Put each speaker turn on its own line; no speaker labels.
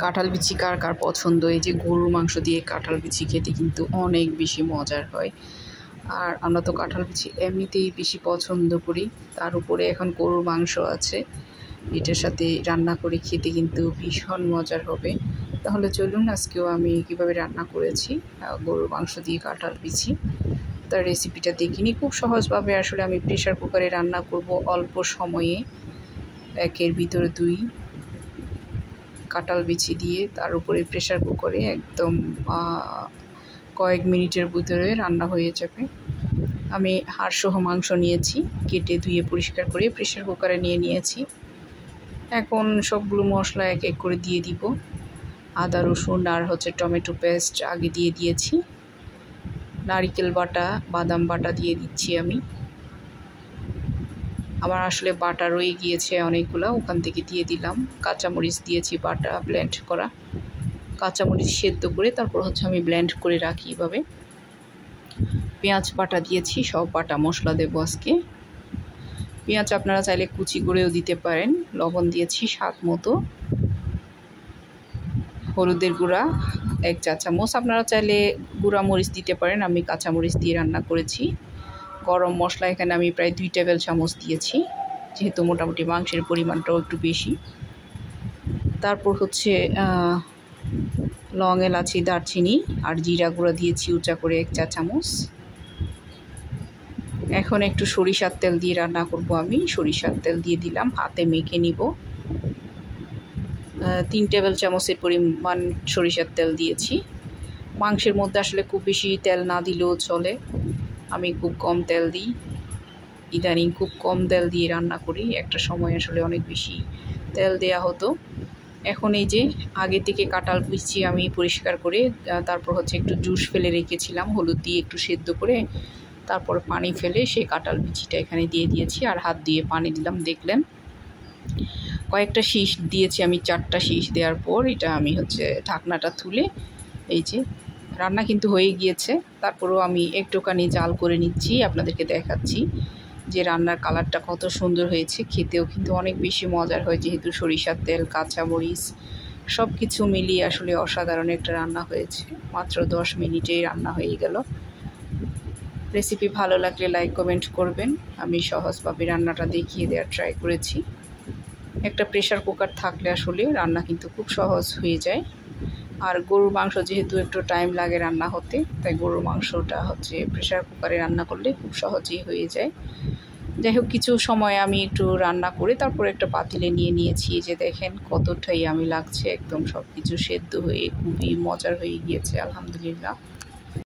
কাঁঠাল বিচি কার কার পছন্দ? এই যে গরুর মাংস দিয়ে কাঁঠাল বিচি খেতে কিন্তু অনেক বেশি মজার হয়। আর আমরা তো কাঁঠাল বিচি এমনিতেই বেশি পছন্দ করি, তার উপরে এখন গরুর মাংস আছে, এটার সাথে রান্না করে খেতে কিন্তু ভীষণ মজার হবে। তাহলে চলুন আজকেও আমি কিভাবে রান্না করেছি গরুর মাংস দিয়ে কাঁঠাল বিচি, তার রেসিপিটা দেখিনি। খুব সহজভাবে আসলে আমি প্রেশার কুকারে রান্না করব অল্প সময়ে, একের ভিতরে দুই কাঁঠাল বিচি দিয়ে তার উপরে প্রেশার কুকারে একদম কয়েক মিনিটের ভিতরে রান্না হয়ে যাবে। আমি হাড়সহ মাংস নিয়েছি, কেটে ধুয়ে পরিষ্কার করে প্রেশার কুকারে নিয়ে নিয়েছি। এখন সবগুলো মশলা এক এক করে দিয়ে দিব। আদা রসুন আর টমেটো পেস্ট আগে দিয়ে দিয়েছি। নারকেল বাটা, বাদাম বাটা দিয়ে দিচ্ছি আমি। আমার আসলে বাটা রয়ে গিয়েছে অনেকগুলো, ওখান থেকে দিয়ে দিলাম। কাঁচামরিচ দিয়েছি বাটা, ব্লেন্ড করা কাঁচামরিচ সেদ্ধ করে তারপর আমি ব্লেন্ড করে রাখি এভাবে। পেঁয়াজ বাটা দিয়েছি, সব বাটা মশলা দেবো আজকে। পেঁয়াজ আপনারা চাইলে কুচি করেও দিতে পারেন। লবণ দিয়েছি স্বাদ মতো। হলুদের গুঁড়া 1 চা চামচ, আপনারা চাইলে গুঁড়া মরিচ দিতে পারেন, আমি কাঁচামরিচ দিয়ে রান্না করেছি। গরম মশলা এখানে আমি প্রায় 2 টেবিল চামচ দিয়েছি, যেহেতু মোটামুটি মাংসের পরিমাণটাও একটু বেশি। তারপর লং, এলাচি, দারচিনি আর জিরা গুঁড়া দিয়েছি উঁচা করে 1 চা চামচ। এখন একটু সরিষার তেল দিয়ে রান্না করব আমি। সরিষার তেল দিয়ে দিলাম, হাতে মেখে নিব। 3 টেবিল চামচের পরিমাণ সরিষার তেল দিয়েছি। মাংসের মধ্যে আসলে খুব বেশি তেল না দিলেও চলে, আমি খুব কম তেল দিই। ইদানিং খুব কম তেল দিয়ে রান্না করি, একটা সময় আসলে অনেক বেশি তেল দেয়া হতো। এখন এই যে আগে থেকে কাঁঠাল বিচি আমি পরিষ্কার করে তারপর একটু জুস ফেলে রেখেছিলাম, হলুদ দিয়ে একটু সেদ্ধ করে তারপর পানি ফেলে সেই কাঁঠাল বিচিটা এখানে দিয়ে দিয়েছি। আর হাত দিয়ে পানি দিলাম, দেখলেন কয়েকটা শীষ দিয়েছি আমি। 4টা শীষ দেওয়ার পর এটা আমি ঢাকনাটা তুলে, এই যে রান্না কিন্তু হয়ে গিয়েছে। তারপরেও আমি একটুখানি জাল করে নিচ্ছি, আপনাদেরকে দেখাচ্ছি যে রান্নার কালারটা কত সুন্দর হয়েছে। খেতেও কিন্তু অনেক বেশি মজার হয়, যেহেতু সরিষার তেল, কাঁচামরিচ সব কিছু মিলিয়ে আসলে অসাধারণ একটা রান্না হয়েছে। মাত্র 10 মিনিটেই রান্না হয়ে গেল। রেসিপি ভালো লাগলে লাইক কমেন্ট করবেন। আমি সহজভাবে রান্নাটা দেখিয়ে দেওয়ার ট্রাই করেছি। একটা প্রেশার কুকার থাকলে আসলে রান্না কিন্তু খুব সহজ হয়ে যায়। আর গরুর মাংস যেহেতু একটু টাইম লাগে রান্না হতে, তাই গরুর মাংসটা প্রেশার কুকারে রান্না করলে খুব সহজেই হয়ে যায়। যাই হোক, কিছু সময় আমি একটু রান্না করে তারপর একটা পাতিলে নিয়ে নিয়েছি। যে দেখেন কতটাই আমি লাগছে, একদম সব কিছু সেদ্ধ হয়ে খুবই মজার হয়ে গিয়েছে আলহামদুলিল্লাহ।